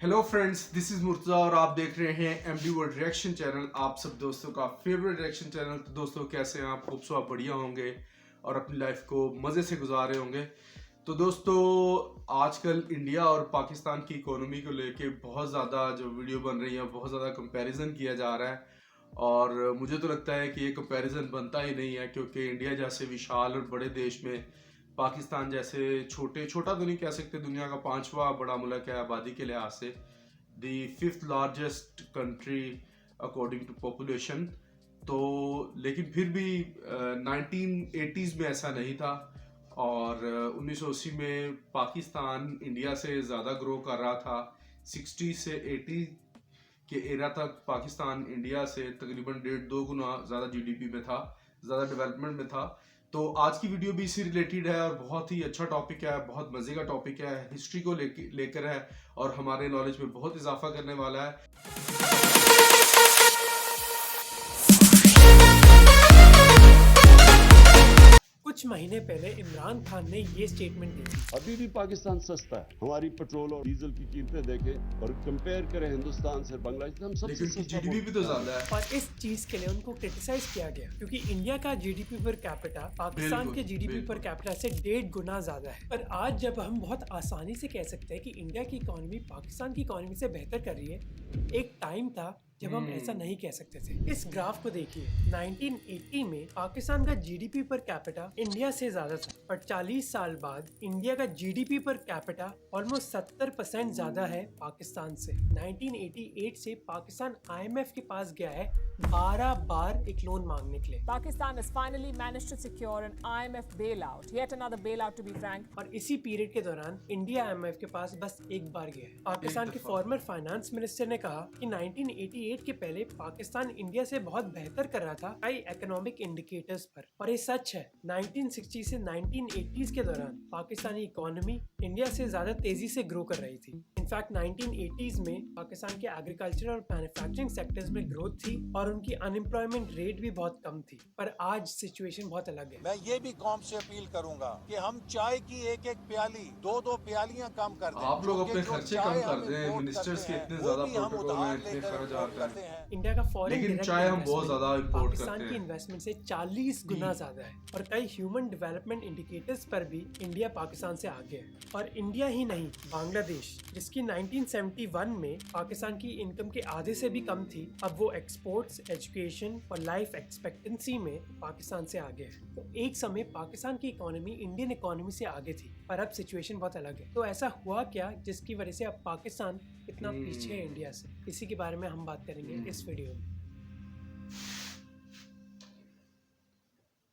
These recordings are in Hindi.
Hello friends, this is Murtaza और आप देख रहे हैं एमडी वर्ल्ड रिएक्शन चैनल। आप सब दोस्तों का फेवरेट रिएक्शन चैनल। तो दोस्तों कैसे हैं आप? होप्स आप बढ़िया होंगे और अपनी लाइफ को मज़े से गुजार रहे होंगे। तो दोस्तों आजकल इंडिया और पाकिस्तान की इकोनॉमी को लेके बहुत ज़्यादा जो वीडियो बन रही है, बहुत ज़्यादा कंपैरिजन किया जा रहा है। और मुझे तो लगता है कि ये कंपैरिजन बनता ही नहीं है, क्योंकि इंडिया जैसे विशाल और बड़े देश में पाकिस्तान जैसे छोटा तो नहीं कह सकते, दुनिया का पांचवा बड़ा मुल्क है आबादी के लिहाज से, the fifth largest country according to population. तो लेकिन फिर भी 1980s में ऐसा नहीं था, और 1980 में पाकिस्तान इंडिया से ज़्यादा ग्रो कर रहा था। 60 से 80 के एरा तक पाकिस्तान इंडिया से तकरीबन 1.5-2 गुना ज़्यादा जीडीपी में था, ज़्यादा डेवलपमेंट में था। तो आज की वीडियो भी इसी रिलेटेड है और बहुत ही अच्छा टॉपिक है, बहुत मज़े का टॉपिक है, हिस्ट्री को लेकर है और हमारे नॉलेज में बहुत इजाफा करने वाला है। कुछ महीने पहले इमरान खान ने ये स्टेटमेंट दी थी। अभी भी पाकिस्तान सस्ता है। हमारी पेट्रोल और डीजल की कीमतें देखें और कंपेयर करें हिंदुस्तान से बांग्लादेश, हम सबसे लेकिन सस्ता जीडीपी भी तो ज्यादा है। और इस चीज के लिए उनको क्रिटिसाइज किया गया क्योंकि इंडिया का जीडीपी पर कैपिटा पाकिस्तान के जीडीपी पर कैपिटा से 1.5 गुना ज्यादा है। पर आज जब हम बहुत आसानी से कह सकते हैं कि इंडिया की इकोनॉमी पाकिस्तान की इकोनॉमी से बेहतर कर रही है, एक टाइम था जब हम ऐसा नहीं कह सकते थे। इस ग्राफ को देखिए, 1980 में पाकिस्तान का जीडीपी पर कैपिटा इंडिया से ज्यादा था, पर 40 साल बाद इंडिया का जीडीपी पर कैपिटा ऑलमोस्ट 70% ज्यादा है पाकिस्तान से। 1988 से पाकिस्तान आईएमएफ के पास गया है 12 बार एक लोन मांगने के लिए। Pakistan has finally managed to secure an IMF bailout, yet another bailout to be frank. और इसी पीरियड के दौरान इंडिया आईएमएफ के पास बस एक बार गया है। पाकिस्तान के फॉर्मर फाइनेंस मिनिस्टर ने कहा कि 1988 के पहले पाकिस्तान इंडिया से बहुत बेहतर कर रहा था कई इकोनॉमिक इंडिकेटर्स पर, और ये सच है। 1960 से 1980s के दौरान पाकिस्तानी इकोनॉमी इंडिया से ज्यादा तेजी से ग्रो कर रही थी। इनफैक्ट 1980s में पाकिस्तान के एग्रीकल्चर और मैन्युफैक्चरिंग सेक्टर्स में ग्रोथ थी और उनकी अनएम्प्लॉयमेंट रेट भी बहुत कम थी। पर आज सिचुएशन बहुत अलग है। मैं ये भी कौम से अपील करूंगा कि हम चाय की एक एक प्याली, दो दो प्यालियां कम कर दें। आप लोग अपने जो खर्चे चाय कम हम कर दें, import मिनिस्टर्स करते के हैं, इतने वो ज्यादा भी हम प्रोटोकॉल उधार में इतने लेकर खर्च import आते हैं। करते हैं। इंडिया का फॉरेन लेकिन डायरेक्ट चाय हम बहुत ज्यादा इंपोर्ट पाकिस्तान करते की हैं। इन्वेस्टमेंट से 40 गुना ज्यादा है, और कई ह्यूमन डेवलपमेंट इंडिकेटर्स पर भी इंडिया पाकिस्तान से आगे है। और इंडिया ही नहीं, बांग्लादेश, जिसकी 1971 में पाकिस्तान की इनकम के आधे से भी कम थी, अब वो एक्सपोर्ट्स, एजुकेशन और लाइफ एक्सपेक्टेंसी में पाकिस्तान से आगे है। तो एक समय पाकिस्तान की इकोनॉमी इंडियन इकोनॉमी से आगे थी, पर अब सिचुएशन बहुत अलग है। तो ऐसा हुआ क्या जिसकी वजह से अब पाकिस्तान इतना पीछे है इंडिया से? इसी के बारे में हम बात करेंगे इस वीडियो में।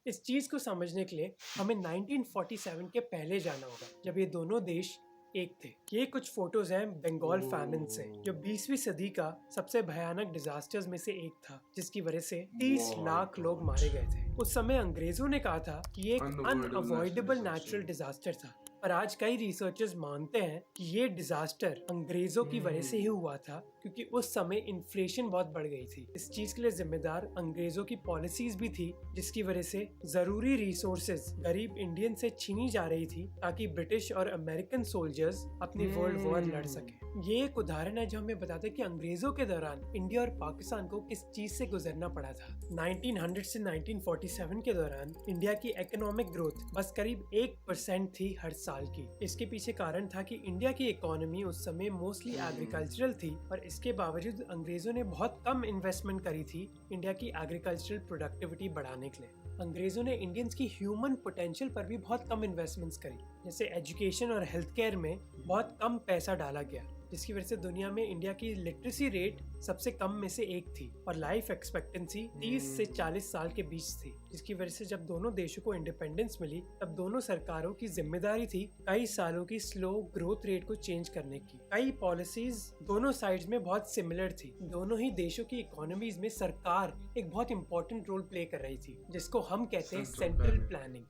इस चीज को समझने के लिए हमें 1947 के पहले जाना होगा, जब ये दोनों देश एक थे। ये कुछ फोटोज हैं बंगाल फैमिन से, जो 20वीं सदी का सबसे भयानक डिजास्टर्स में से एक था, जिसकी वजह से 30 लाख लोग मारे गए थे। उस समय अंग्रेजों ने कहा था कि ये एक अनअवॉइडेबल नेचुरल डिजास्टर था, पर आज कई रिसर्चर्स मानते हैं कि ये डिजास्टर अंग्रेजों की वजह से ही हुआ था, क्योंकि उस समय इन्फ्लेशन बहुत बढ़ गई थी। इस चीज के लिए जिम्मेदार अंग्रेजों की पॉलिसीज भी थी, जिसकी वजह से जरूरी रिसोर्सेज गरीब इंडियन से छीनी जा रही थी, ताकि ब्रिटिश और अमेरिकन सोल्जर्स अपनी वर्ल्ड वॉर लड़ सके। ये एक उदाहरण है जो हमें बताता है कि अंग्रेजों के दौरान इंडिया और पाकिस्तान को किस चीज से गुजरना पड़ा था। 1900 से 1947 के दौरान इंडिया की इकोनॉमिक ग्रोथ बस करीब 1% थी हर साल की। इसके पीछे कारण था कि इंडिया की इकोनॉमी उस समय मोस्टली एग्रीकल्चरल थी, और इसके बावजूद अंग्रेजों ने बहुत कम इन्वेस्टमेंट करी थी इंडिया की एग्रीकल्चरल प्रोडक्टिविटी बढ़ाने के लिए। अंग्रेजों ने इंडियंस की ह्यूमन पोटेंशियल पर भी बहुत कम इन्वेस्टमेंट्स करी, जैसे एजुकेशन और हेल्थ केयर में बहुत कम पैसा डाला गया, जिसकी वजह से दुनिया में इंडिया की लिटरेसी रेट सबसे कम में से एक थी, और लाइफ एक्सपेक्टेंसी 30 से 40 साल के बीच थी, जिसकी वजह से जब दोनों देशों को इंडिपेंडेंस मिली, तब दोनों सरकारों की जिम्मेदारी थी कई सालों की स्लो ग्रोथ रेट को चेंज करने की। कई पॉलिसीज दोनों साइड्स में बहुत सिमिलर थी। दोनों ही देशों की इकोनॉमीज में सरकार एक बहुत इंपॉर्टेंट रोल प्ले कर रही थी, जिसको हम कहते हैं सेंट्रल प्लानिंग।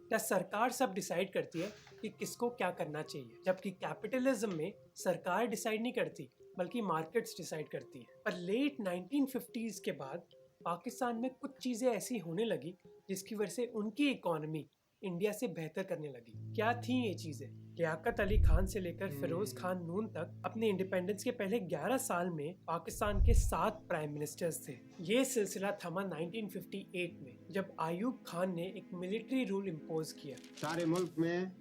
क्या सरकार सब डिसाइड करती है कि किसको क्या करना चाहिए, जबकि कैपिटलिज्म में सरकार डिसाइड नहीं करती, बल्कि मार्केट्स डिसाइड करती हैं। पर लेट 1950s के बाद पाकिस्तान में कुछ चीज़ें ऐसी होने लगी जिसकी वजह से उनकी इकोनॉमी इंडिया से बेहतर करने लगी। क्या थी ये चीज़ें? लियाकत अली खान से लेकर फिरोज खान नून तक अपने इंडिपेंडेंस के पहले 11 साल में पाकिस्तान के 7 प्राइम मिनिस्टर्स थे। ये सिलसिला थमा 1958 में जब आयूब खान ने एक मिलिट्री रूल इम्पोज किया। सारे मुल्क में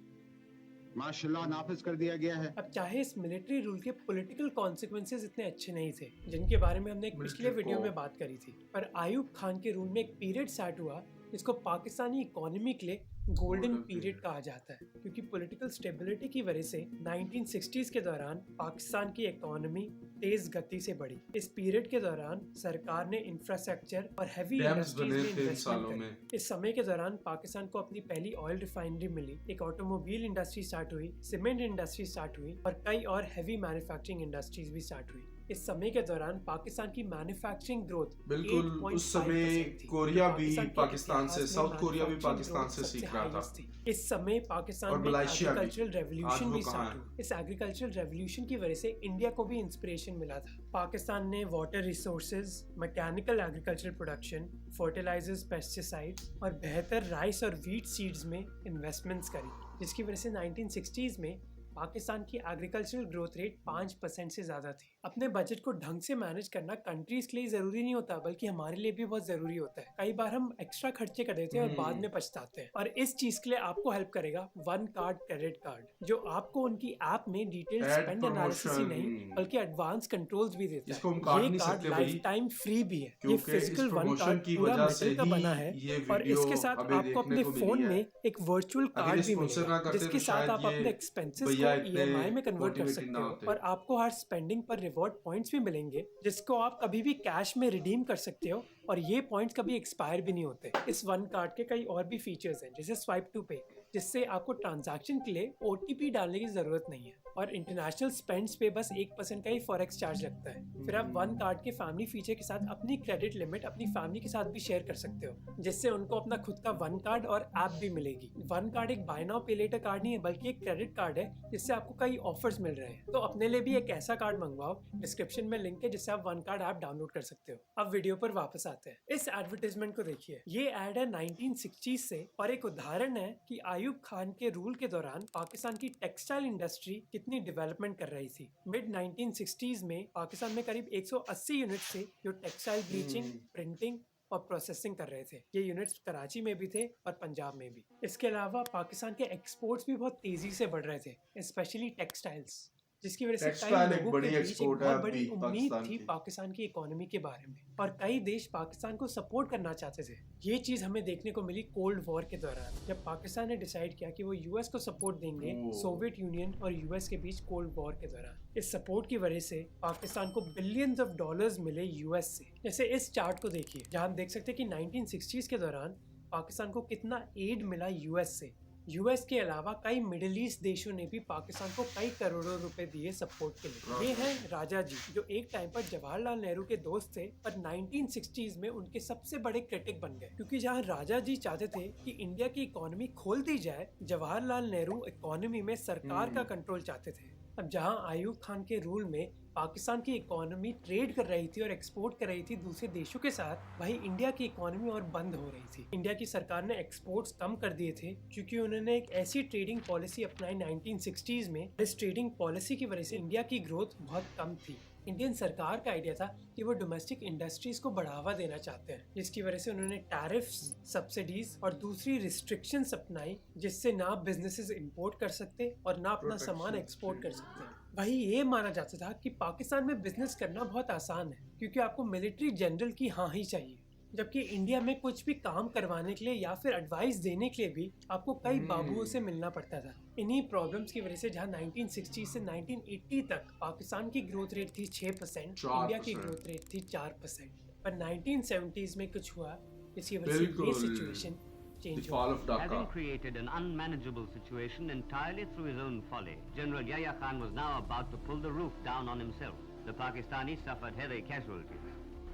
मार्शल लॉ नाफिज कर दिया गया है। अब चाहे इस मिलिट्री रूल के पॉलिटिकल कॉन्सिक्वेंसेस इतने अच्छे नहीं थे, जिनके बारे में हमने एक पिछले वीडियो में बात करी थी, पर आयूब खान के रूल में एक पीरियड स्टार्ट हुआ जिसको पाकिस्तानी इकोनॉमी के लिए गोल्डन पीरियड कहा जाता है, क्योंकि पॉलिटिकल स्टेबिलिटी की वजह से 1960s के दौरान पाकिस्तान की इकोनॉमी तेज गति से बढ़ी। इस पीरियड के दौरान सरकार ने इंफ्रास्ट्रक्चर और हैवी इंडस्ट्रीज में इन्वेस्टमेंट करी। इस समय के दौरान पाकिस्तान को अपनी पहली ऑयल रिफाइनरी मिली, एक ऑटोमोबाइल इंडस्ट्री स्टार्ट हुई, सीमेंट इंडस्ट्री स्टार्ट हुई और कई और हैवी मैन्युफैक्चरिंग इंडस्ट्रीज भी स्टार्ट हुई। इस समय के दौरान पाकिस्तान की मैन्युफैक्चरिंग ग्रोथ बिल्कुल उस समय कोरिया भी पाकिस्तान से, साउथ कोरिया भी पाकिस्तान से सीख रहा था। इस समय पाकिस्तान में एग्रीकल्चरल रेवोल्यूशन भी स्टार्ट हुआ। इस एग्रीकल्चरल रेवोल्यूशन की वजह से इंडिया को भी इंस्पिरेशन मिला था। पाकिस्तान ने water resources, mechanical agricultural production, fertilisers, pesticides और बेहतर राइस और व्हीट सीड्स में इन्वेस्टमेंट्स करी, जिसकी वजह से 1960s में पाकिस्तान की एग्रीकल्चरल ग्रोथ रेट 5% से ज्यादा थी। अपने बजट को ढंग से मैनेज करना कंट्रीज के लिए जरूरी नहीं होता, बल्कि हमारे लिए भी बहुत जरूरी होता है। कई बार हम एक्स्ट्रा खर्चे कर देते हैं और बाद में पछताते हैं, और इस चीज के लिए आपको हेल्प करेगा वन कार्ड क्रेडिट कार्ड, जो आपको उनकी ऐप में डिटेल स्पेंड एनालिसिस ही नहीं बल्कि एडवांस कंट्रोल्स भी देता है। ये कार्ड लाइफ टाइम फ्री भी है। ये फिजिकल वन कार्ड पूरा मेटल का बना है और इसके साथ आपको अपने फोन में एक वर्चुअल कार्ड भी मिलेगा, जिसके साथ आप अपने एक्सपेंसेस को EMI में कन्वर्ट कर सकते हो और आपको हर स्पेंडिंग पर रिवॉर्ड पॉइंट्स भी मिलेंगे, जिसको आप कभी भी कैश में रिडीम कर सकते हो और ये पॉइंट्स कभी एक्सपायर भी नहीं होते। इस वन कार्ड के कई और भी फीचर्स हैं, जैसे स्वाइप टू पे, जिससे आपको ट्रांजैक्शन के लिए OTP डालने की जरूरत नहीं है, और इंटरनेशनल स्पेंड्स पे बस 1% का ही फॉरेक्स चार्ज लगता है। फिर आप वन कार्ड के फैमिली फीचर के साथ अपनी क्रेडिट लिमिट अपनी फैमिली के साथ भी शेयर कर सकते हो, जिससे उनको अपना खुद का वन कार्ड और ऐप भी मिलेगी। वन कार्ड एक बाय नाउ पे लेटर कार्ड नहीं है, बल्कि एक क्रेडिट कार्ड है, जिससे आपको कई ऑफर्स मिल रहे हैं। तो अपने लिए भी एक ऐसा कार्ड मंगवाओ, डिस्क्रिप्शन में लिंक है जिससे आप वन कार्ड ऐप डाउनलोड कर सकते हो। अब वीडियो पर वापस आते हैं। इस एडवर्टाइजमेंट को देखिए। ये एड है 1960s से और एक उदाहरण है कि आयूब खान के रूल के दौरान पाकिस्तान की टेक्सटाइल इंडस्ट्री कितनी डेवलपमेंट कर रही थी। मिड 1960s में पाकिस्तान में करीब 180 यूनिट थे जो टेक्सटाइल ब्लीचिंग, प्रिंटिंग और प्रोसेसिंग कर रहे थे। ये यूनिट्स कराची में भी थे और पंजाब में भी। इसके अलावा पाकिस्तान के एक्सपोर्ट्स भी बहुत तेजी से बढ़ रहे थे, स्पेशली टेक्सटाइल्स, जिसकी वजह से कई लोगों के बीच एक बहुत बड़ी उम्मीद थी पाकिस्तान की इकोनॉमी के बारे में, और कई देश पाकिस्तान को सपोर्ट करना चाहते थे। ये चीज हमें देखने को मिली कोल्ड वॉर के दौरान, जब पाकिस्तान ने डिसाइड किया कि वो यूएस को सपोर्ट देंगे सोवियत यूनियन और यूएस के बीच कोल्ड वॉर के दौरान। इस सपोर्ट की वजह से पाकिस्तान को बिलियंस ऑफ डॉलर्स मिले यूएस से। जैसे इस चार्ट को देखिए, जहाँ हम देख सकते हैं कि 1960s के दौरान पाकिस्तान को कितना एड मिला यूएस से। यूएस के अलावा कई मिडिल ईस्ट देशों ने भी पाकिस्तान को कई करोड़ों रुपए दिए सपोर्ट के लिए। ये हैं राजा जी, जो एक टाइम पर जवाहरलाल नेहरू के दोस्त थे, पर 1960s में उनके सबसे बड़े क्रिटिक बन गए, क्योंकि जहां राजा जी चाहते थे कि इंडिया की इकोनॉमी खोल दी जाए, जवाहरलाल नेहरू इकोनॉमी में सरकार का कंट्रोल चाहते थे। अब जहां आयूब खान के रूल में पाकिस्तान की इकोनॉमी ट्रेड कर रही थी और एक्सपोर्ट कर रही थी दूसरे देशों के साथ, वही इंडिया की इकोनॉमी और बंद हो रही थी। इंडिया की सरकार ने एक्सपोर्ट्स कम कर दिए थे क्योंकि उन्होंने एक ऐसी ट्रेडिंग पॉलिसी अपनाई 1960s में। इस ट्रेडिंग पॉलिसी की वजह से इंडिया की ग्रोथ बहुत कम थी। इंडियन सरकार का आइडिया था कि वो डोमेस्टिक इंडस्ट्रीज को बढ़ावा देना चाहते हैं, जिसकी वजह से उन्होंने टैरिफ्स, सब्सिडीज और दूसरी रिस्ट्रिक्शंस अपनाई, जिससे ना बिजनेसेस इंपोर्ट कर सकते और ना अपना सामान एक्सपोर्ट कर सकते। वही ये माना जाता था कि पाकिस्तान में बिजनेस करना बहुत आसान है, क्योंकि आपको मिलिट्री जनरल की हाँ ही चाहिए, जबकि इंडिया में कुछ भी काम करवाने के लिए या फिर एडवाइस देने के लिए भी आपको कई बाबुओं से मिलना पड़ता था। इन्हीं प्रॉब्लम्स की वजह से जहां 1960 से 1980 तक पाकिस्तान की ग्रोथ रेट थी 6%, इंडिया की ग्रोथ रेट थी 4%। पर 1970s में कुछ हुआ जिसकी वजह से ये सिचुएशन चेंज हुआ। Having created an unmanageable situation entirely through his own folly, General Yahya Khan was now about to pull the roof down on himself. The Pakistanis suffered heavy casualties.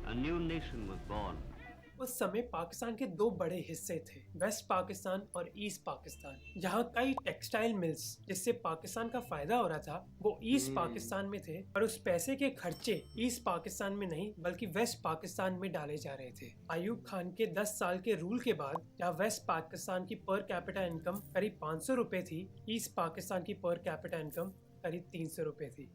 A new nation was born. उस समय पाकिस्तान के दो बड़े हिस्से थे, वेस्ट पाकिस्तान और ईस्ट पाकिस्तान, जहाँ कई टेक्सटाइल मिल्स जिससे पाकिस्तान का फायदा हो रहा था वो ईस्ट पाकिस्तान में थे, और उस पैसे के खर्चे ईस्ट पाकिस्तान में नहीं बल्कि वेस्ट पाकिस्तान में डाले जा रहे थे। अयूब खान के 10 साल के रूल के बाद जहाँ वेस्ट पाकिस्तान की पर कैपिटा इनकम करीब 500 रुपए थी, ईस्ट पाकिस्तान की पर कैपिटा इनकम करीब 300 रुपए थी।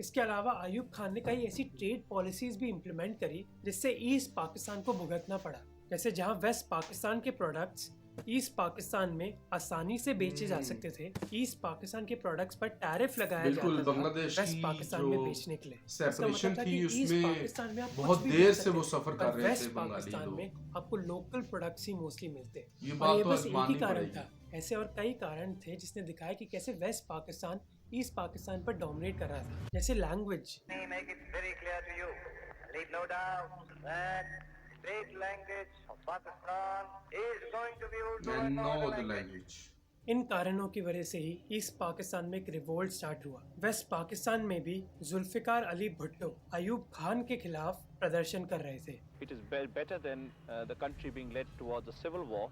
इसके अलावा अयूब खान ने कई ऐसी ट्रेड पॉलिसीज भी इम्प्लीमेंट करी जिससे ईस्ट पाकिस्तान को भुगतना पड़ा। जैसे जहां वेस्ट पाकिस्तान के प्रोडक्ट्स ईस्ट पाकिस्तान में आसानी से बेचे जा सकते थे, ईस्ट पाकिस्तान के प्रोडक्ट्स पर टैरिफ लगाया बिल्कुल, जाता था बांग्लादेश वेस्ट की पाकिस्तान जो में बेचने के लिए। सेपरेशन था थी कि ईस्ट उसमें पाकिस्तान में आप कुछ बहुत भी देर बेच से वो सकते सफर पर कर रहे वेस्ट थे बंगाली पाकिस्तान लोग। में आपको लोकल प्रोडक्ट्स ही मोस्टली मिलते। ये और बात ये तो बस एक ही आजमानी कारण पड़ेगी। था, ऐसे और कई कारण थे जिसने दिखाया कि कैसे वेस्ट पाकिस्तान ईस्ट पाकिस्तान पर डोमिनेट कर रहा था। जैसे language, Make it very clear to you. Leave no doubt that state language of Pakistan is going to be Urdu And and no no other other language. language. इन कारणों की वजह से ही ईस्ट पाकिस्तान में एक रिवोल्ट स्टार्ट हुआ। वेस्ट पाकिस्तान में भी जुल्फिकार अली भुट्टो अयूब खान के खिलाफ प्रदर्शन कर रहे थे। It is better than the country being led towards a civil war,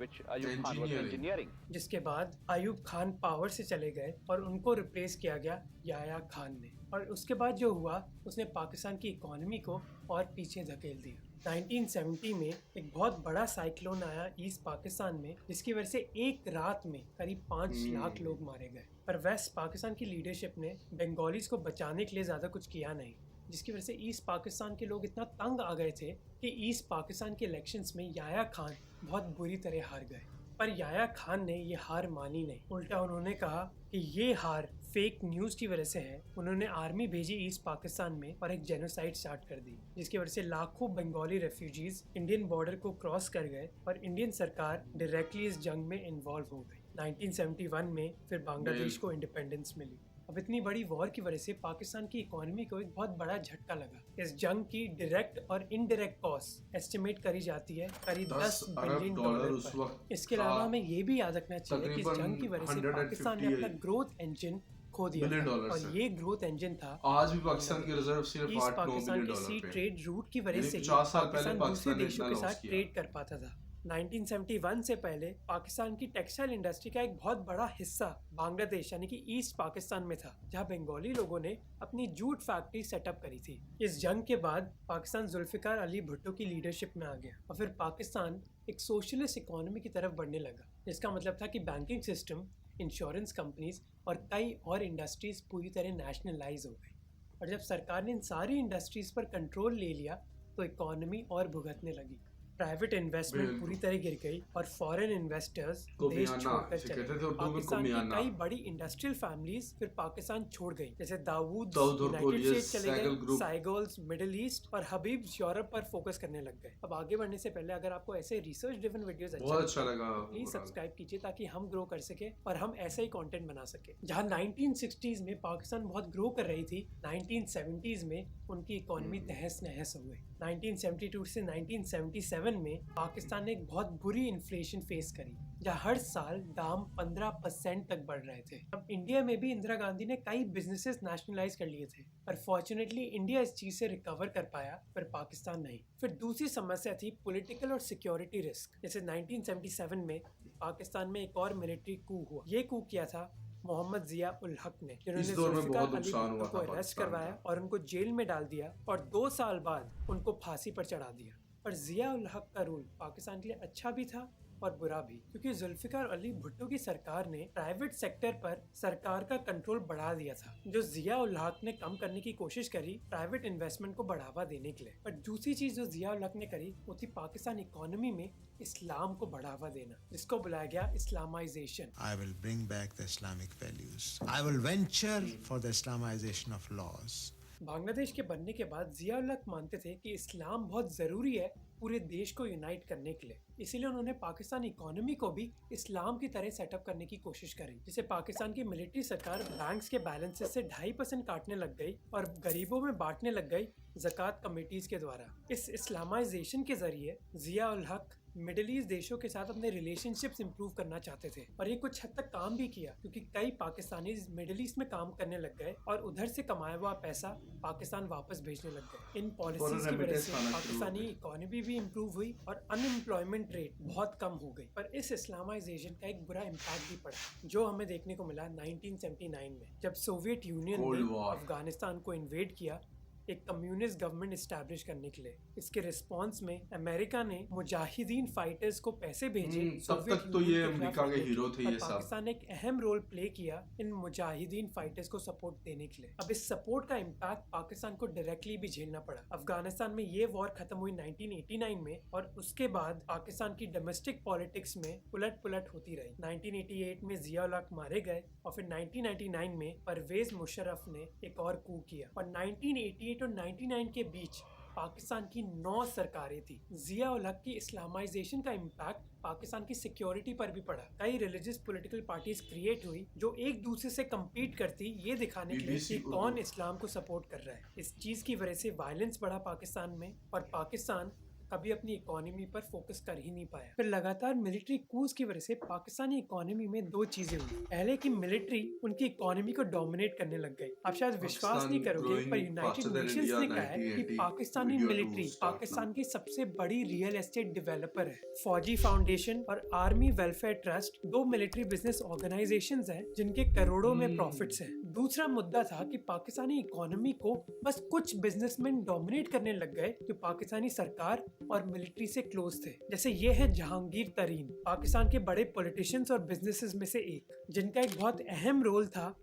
which Ayub Khan was engineering. जिसके बाद अयूब खान पावर से चले गए और उनको रिप्लेस किया गया याया खान ने, और उसके बाद जो हुआ उसने पाकिस्तान की इकोनॉमी को और पीछे धकेल दिया। 1970 में एक बहुत बड़ा साइक्लोन आया ईस्ट पाकिस्तान में, जिसकी वजह से एक रात में करीब 5 लाख लोग मारे गए। पर वेस्ट पाकिस्तान की लीडरशिप ने बंगालीज को बचाने के लिए ज़्यादा कुछ किया नहीं, जिसकी वजह से ईस्ट पाकिस्तान के लोग इतना तंग आ गए थे कि ईस्ट पाकिस्तान के इलेक्शंस में याया खान बहुत बुरी तरह हार गए। पर याया खान ने ये हार मानी नहीं, उल्टा उन्होंने कहा कि ये हार फेक न्यूज़ की वजह से है। उन्होंने आर्मी भेजी ईस्ट पाकिस्तान में और एक जेनोसाइड स्टार्ट कर दी, जिसकी वजह से लाखों बंगाली रेफ्यूजीज इंडियन बॉर्डर को क्रॉस कर गए और इंडियन सरकार डायरेक्टली इस जंग में इन्वॉल्व हो गई। 1971 में फिर बांग्लादेश को इंडिपेंडेंस मिली। अब इतनी बड़ी वॉर की वजह से पाकिस्तान की इकोनॉमी को एक बहुत बड़ा झटका लगा। इस जंग की डायरेक्ट और इनडायरेक्ट कॉस्ट एस्टिमेट करी जाती है करीब 10 बिलियन डॉलर उस पर। वक्त इसके अलावा हमें ये भी याद रखना चाहिए कि इस जंग की वजह से पाकिस्तान ने अपना ग्रोथ इंजन खो दिया बिलियन था, डॉलर और से। ये ग्रोथ इंजन था आज भी पाकिस्तान की रिजर्व सिर्फ ईस्ट 8-9 पाकिस्तान बिलियन के सी डॉलर पे ट्रेड रूट की वजह यानी से ही 50 साल पहले पाकिस्तान दूसरे पाकिस्तान ने देशों इतना के लॉस साथ किया। ट्रेड कर पाता था। 1971 से पहले पाकिस्तान की टेक्सटाइल इंडस्ट्री का एक बहुत बड़ा हिस्सा बांग्लादेश यानी कि ईस्ट पाकिस्तान में था, जहां बंगाली लोगों ने अपनी जूट फैक्ट्री सेटअप करी थी। इस जंग के बाद पाकिस्तान जुल्फिकार अली भुट्टो की लीडरशिप में आ गया और फिर पाकिस्तान एक सोशलिस्ट इकोनॉमी की तरफ बढ़ने लगा, जिसका मतलब था कि बैंकिंग सिस्टम, इंश्योरेंस कंपनीज और कई और इंडस्ट्रीज पूरी तरह नेशनलाइज हो गई। और जब सरकार ने इन सारी इंडस्ट्रीज पर कंट्रोल ले लिया तो इकोनॉमी और भुगतने लगी। प्राइवेट इन्वेस्टमेंट पूरी तरह गिर गई और फॉरेन इन्वेस्टर्स देश छोड़कर चले गए। पाकिस्तान की कई बड़ी इंडस्ट्रियल फैमिलीज फिर पाकिस्तान छोड़ गई, जैसे दाऊद यूनाइटेड स्टेट्स चले गए, साइगोल्स मिडिल ईस्ट और हबीब्स यूरोप पर फोकस करने लग गए। अब आगे बढ़ने से पहले अगर आपको ऐसे रिसर्च ड्रिवन वीडियोस अच्छा लगा प्लीज सब्सक्राइब कीजिए ताकि हम ग्रो कर सके और हम ऐसा ही कंटेंट बना सके। जहां 1960s में पाकिस्तान बहुत ग्रो कर रही थी, 1970s में उनकी इकोनॉमी तहस नहस हो गई। 1972 से 1977 में पाकिस्तान ने एक बहुत बुरी इन्फ्लेशन फेस करी, जहाँ हर साल दाम 15% तक बढ़ रहे थे। अब इंडिया में भी इंदिरा गांधी ने कई बिजनेसेस नेशनलाइज कर लिए थे, पर फॉर्चुनेटली इंडिया इस चीज से रिकवर कर पाया, पर पाकिस्तान नहीं। फिर दूसरी समस्या थी पॉलिटिकल और सिक्योरिटी रिस्क। जैसे 1977 में पाकिस्तान में एक और मिलिट्री कू हुआ। ये कू किया था मोहम्मद जिया उल हक ने, जिन्होंने जुल्फिकार अली भुट्टो को अरेस्ट करवाया और उनको जेल में डाल दिया और 2 साल बाद उनको फांसी पर चढ़ा दिया। पर जिया उल हक का रूल पाकिस्तान के लिए अच्छा भी था और बुरा भी, क्योंकि जुल्फिकार अली भुट्टो की सरकार ने प्राइवेट सेक्टर पर सरकार का कंट्रोल बढ़ा दिया था, जो जिया उल हक ने कम करने की कोशिश करी प्राइवेट इन्वेस्टमेंट को बढ़ावा देने के लिए। पर दूसरी चीज जो जिया उल हक ने करी वो थी पाकिस्तान इकोनॉमी में इस्लाम को बढ़ावा देना, जिसको बुलाया गया Islamisation. I will bring back the Islamic values. I will venture for the Islamization of laws. Bangladesh के बनने के बाद जिया उल हक मानते थे कि इस्लाम बहुत ज़रूरी है पूरे देश को यूनाइट करने के लिए, इसीलिए उन्होंने पाकिस्तान इकोनॉमी को भी इस्लाम की तरह सेटअप करने की कोशिश करी, जिसे पाकिस्तान की मिलिट्री सरकार बैंक्स के बैलेंसेस से 2.5% काटने लग गई और गरीबों में बांटने लग गई ज़कात कमेटीज के द्वारा। इस इस्लामाइजेशन के जरिए जिया उल हक मिडिल ईस्ट देशों के साथ अपने रिलेशनशिप्स इंप्रूव करना चाहते थे और ये कुछ हद तक काम भी किया, क्योंकि कई पाकिस्तानी मिडिल ईस्ट में काम करने लग गए और उधर से कमाया हुआ पैसा पाकिस्तान वापस भेजने लग गए। इन पॉलिसीज की वजह से पाकिस्तानी इकोनॉमी भी इम्प्रूव हुई और अनएम्प्लॉयमेंट रेट बहुत कम हो गई। पर इस इस्लामाइजेशन का एक बुरा इम्पैक्ट भी पड़ा, जो हमें देखने को मिला 1979 में, जब सोवियत यूनियन ने अफगानिस्तान को इन्वेड किया एक कम्युनिस्ट गवर्नमेंट एस्टैब्लिश करने के लिए। इसके रिस्पांस में अमेरिका ने मुजाहिदीन फाइटर्स को पैसे भेजे। तब तक तो ये अमेरिका के हीरो थे ये सब। पाकिस्तान ने एक अहम रोल प्ले किया इन मुजाहिदीन फाइटर्स को सपोर्ट देने के लिए। अब इस सपोर्ट का इम्पैक्ट पाकिस्तान को डायरेक्टली भी झेलना पड़ा। अफगानिस्तान में ये वॉर खत्म हुई 1989 में और उसके बाद पाकिस्तान की डोमेस्टिक पॉलिटिक्स में उलट पुलट होती रही। 1988 में जिया उल हक मारे गए और फिर 1999 में परवेज मुशर्रफ ने एक और कू किया और 1988 और 99 के बीच पाकिस्तान की 9 सरकारें थी। जिया उल हक की इस्लामाइजेशन का इम्पैक्ट पाकिस्तान की सिक्योरिटी पर भी पड़ा। कई रिलीजियस पॉलिटिकल पार्टीज क्रिएट हुई जो एक दूसरे से कम्पीट करती, ये दिखाने के लिए कि कौन इस्लाम को सपोर्ट कर रहा है। इस चीज की वजह से वायलेंस बढ़ा पाकिस्तान में और पाकिस्तान कभी अपनी इकोनॉमी पर फोकस कर ही नहीं पाया। फिर लगातार मिलिट्री कूज की वजह से पाकिस्तानी इकोनॉमी में 2 चीजें हुई। पहले कि मिलिट्री उनकी इकोनॉमी को डोमिनेट करने लग गई। आप शायद विश्वास नहीं करोगे, पर यूनाइटेड नेशंस ने कहा है कि पाकिस्तानी मिलिट्री पाकिस्तान की सबसे बड़ी रियल एस्टेट डेवलपर है। फौजी फाउंडेशन और army welfare trust 2 military business organisations हैं जिनके करोड़ों में प्रॉफिट्स हैं। दूसरा मुद्दा था कि पाकिस्तानी इकोनॉमी को बस कुछ बिजनेसमैन डोमिनेट करने लग गए जो पाकिस्तानी सरकार और मिलिट्री से क्लोज थे। जैसे ये है जहांगीर तरीन, पाकिस्तान के बड़े पॉलिटिशियंस और बिजनेसेस में से एक, जिनका एक बहुत अहम रोल था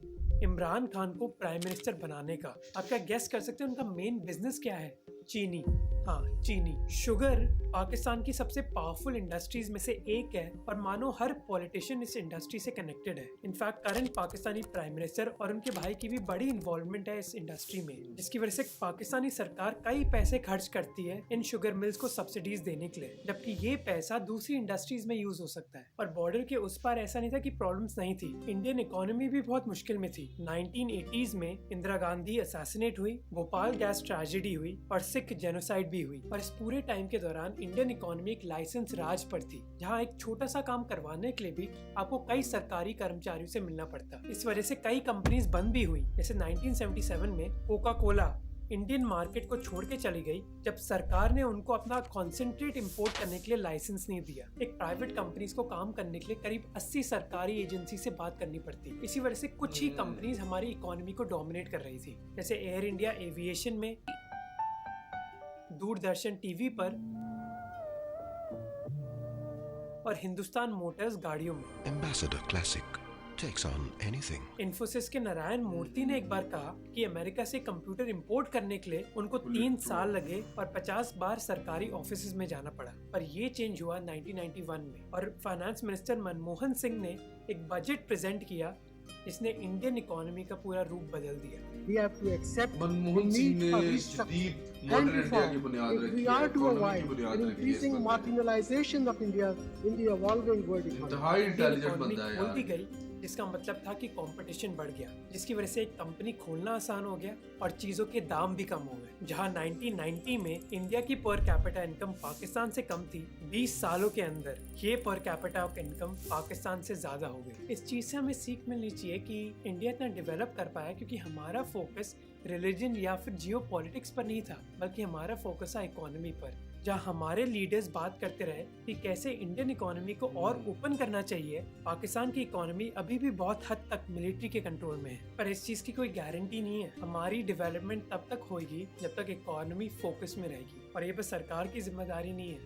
इमरान खान को प्राइम मिनिस्टर बनाने का। आप क्या गेस कर सकते हैं उनका मेन बिजनेस क्या है? चीनी। हाँ, चीनी। शुगर पाकिस्तान की सबसे पावरफुल इंडस्ट्रीज में से एक है और मानो हर पॉलिटिशियन इस इंडस्ट्री से कनेक्टेड है। In fact current Pakistani prime minister और उनके भाई की भी बड़ी इन्वॉल्वमेंट है इस इंडस्ट्री में, जिसकी वजह से पाकिस्तानी सरकार कई पैसे खर्च करती है इन शुगर मिल्स को सब्सिडीज देने के लिए, जबकि ये पैसा दूसरी इंडस्ट्रीज में यूज हो सकता है। और बॉर्डर के उस पार ऐसा नहीं था कि प्रॉब्लम्स नहीं थी। इंडियन इकोनॉमी भी बहुत मुश्किल में थी। 1980s में इंदिरा गांधी असैसिनेट हुई, भोपाल गैस ट्रेजेडी हुई और सिख जेनोसाइड भी हुई। और इस पूरे टाइम के दौरान इंडियन इकोनॉमी एक लाइसेंस राज पर थी, जहां एक छोटा सा काम करवाने के लिए भी आपको कई सरकारी कर्मचारियों से मिलना पड़ता। इस वजह से कई कंपनीज बंद भी हुई। जैसे 1977 में कोका कोला इंडियन मार्केट को छोड़ के चली गई जब सरकार ने उनको अपना कॉन्सेंट्रेट इंपोर्ट करने के लिए लाइसेंस नहीं दिया। एक प्राइवेट कंपनीज को काम करने के लिए करीब 80 सरकारी एजेंसी से बात करनी पड़ती। इसी वजह से कुछ ही कंपनीज हमारी इकोनॉमी को डोमिनेट कर रही थी, जैसे एयर इंडिया एविएशन में, दूरदर्शन टीवी पर और हिंदुस्तान मोटर्स गाड़ियों में। Ambassador Classic takes on anything. Infosys के नारायण मूर्ति ने एक बार कहा कि अमेरिका से कंप्यूटर इंपोर्ट करने के लिए उनको 3 साल लगे और 50 बार सरकारी ऑफिसेज में जाना पड़ा। पर ये चेंज हुआ 1991 में और फाइनेंस मिनिस्टर मनमोहन सिंह ने एक बजट प्रेजेंट किया जिसने इंडियन इकोनॉमी का पूरा रूप बदल दिया। We have to accept Manmohan Singh ने जदीद मॉडर्न इंडिया की बुनियाद रखी है, इकोनॉमी की बुनियाद रखी है, increasing marginalization of India in the evolving world economy. इंतहाई इंटेलिजेंट बंदा है यार। जिसका मतलब था कि कंपटीशन बढ़ गया, जिसकी वजह से एक कंपनी खोलना आसान हो गया और चीजों के दाम भी कम हो गए। जहां 1990 में इंडिया की पर कैपिटा इनकम पाकिस्तान से कम थी, 20 सालों के अंदर ये पर कैपिटा इनकम पाकिस्तान से ज्यादा हो गई। इस चीज से हमें सीख मिलनी चाहिए कि इंडिया इतना डेवलप कर पाया क्योंकि हमारा फोकस रिलीजन या फिर जियो पॉलिटिक्स पर नहीं था, बल्कि हमारा फोकस था इकोनॉमी पर। जहाँ हमारे लीडर्स बात करते रहे कि कैसे इंडियन इकोनॉमी को और ओपन करना चाहिए, पाकिस्तान की इकोनॉमी अभी भी बहुत हद तक मिलिट्री के कंट्रोल में है। पर इस चीज की कोई गारंटी नहीं है। हमारी डेवलपमेंट तब तक होगी जब तक इकोनॉमी फोकस में रहेगी। और ये बस सरकार की जिम्मेदारी नहीं है,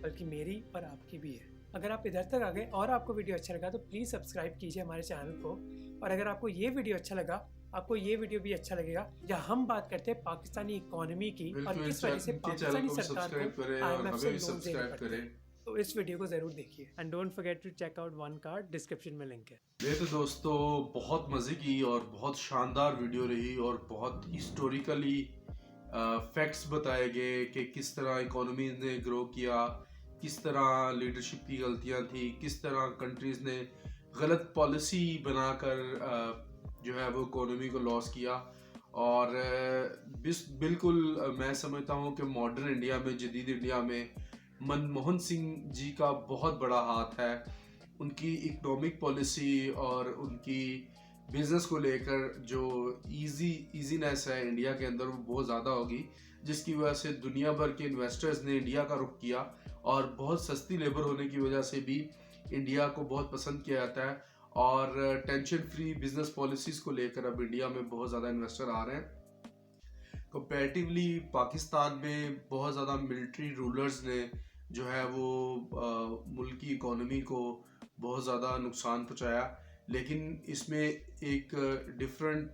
बल्कि मेरी और आपकी भी है। अगर आप इधर तक आ गए और आपको वीडियो अच्छा लगा तो प्लीज सब्सक्राइब कीजिए हमारे चैनल को। और अगर आपको ये वीडियो अच्छा लगा, आपको ये वीडियो भी अच्छा लगेगा जहाँ हम बात करते हैं पाकिस्तानी इकोनॉमी की और किस वजह से पाकिस्तानी सरकार को IMF से लोन देने पड़ते हैं। तो इस वीडियो को जरूर देखिए and don't forget to check out OneCard, description में लिंक है। ये तो दोस्तों बहुत मजे की और बहुत शानदार वीडियो रही और बहुत हिस्टोरिकली फैक्ट्स बताए गए कि किस तरह इकोनॉमी ने ग्रो किया, किस तरह लीडरशिप की गलतियां थी, किस तरह कंट्रीज ने गलत पॉलिसी बनाकर जो है वो इकोनॉमी को लॉस किया। और बिल्कुल मैं समझता हूँ कि मॉडर्न इंडिया में, जदीद इंडिया में मनमोहन सिंह जी का बहुत बड़ा हाथ है। उनकी इकोनॉमिक पॉलिसी और उनकी बिजनेस को लेकर जो ईजीनेस है इंडिया के अंदर, वो बहुत ज़्यादा होगी, जिसकी वजह से दुनिया भर के इन्वेस्टर्स ने इंडिया का रुख किया और बहुत सस्ती लेबर होने की वजह से भी इंडिया को बहुत पसंद किया जाता है। और टेंशन फ्री बिजनेस पॉलिसीज़ को लेकर अब इंडिया में बहुत ज़्यादा इन्वेस्टर आ रहे हैं। कंपैरेटिवली पाकिस्तान में बहुत ज़्यादा मिलिट्री रूलर्स ने जो है वो मुल्क की इकोनॉमी को बहुत ज़्यादा नुकसान पहुंचाया, लेकिन इसमें एक डिफरेंट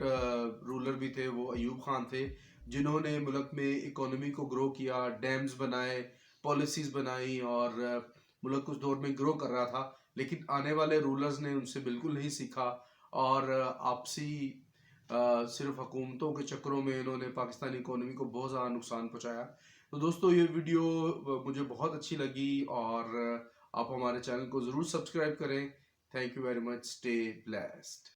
रूलर भी थे, वो अयूब खान थे, जिन्होंने मुल्क में इकोनॉमी को ग्रो किया, डैम्स बनाए, पॉलिसीज़ बनाई और मुल्क उस दौर में ग्रो कर रहा था। लेकिन आने वाले रूलर्स ने उनसे बिल्कुल नहीं सीखा और आपसी सिर्फ हुकूमतों के चक्करों में इन्होंने पाकिस्तानी इकोनॉमी को बहुत ज़्यादा नुकसान पहुंचाया। तो दोस्तों ये वीडियो मुझे बहुत अच्छी लगी और आप हमारे चैनल को ज़रूर सब्सक्राइब करें। Thank you very much. Stay blessed.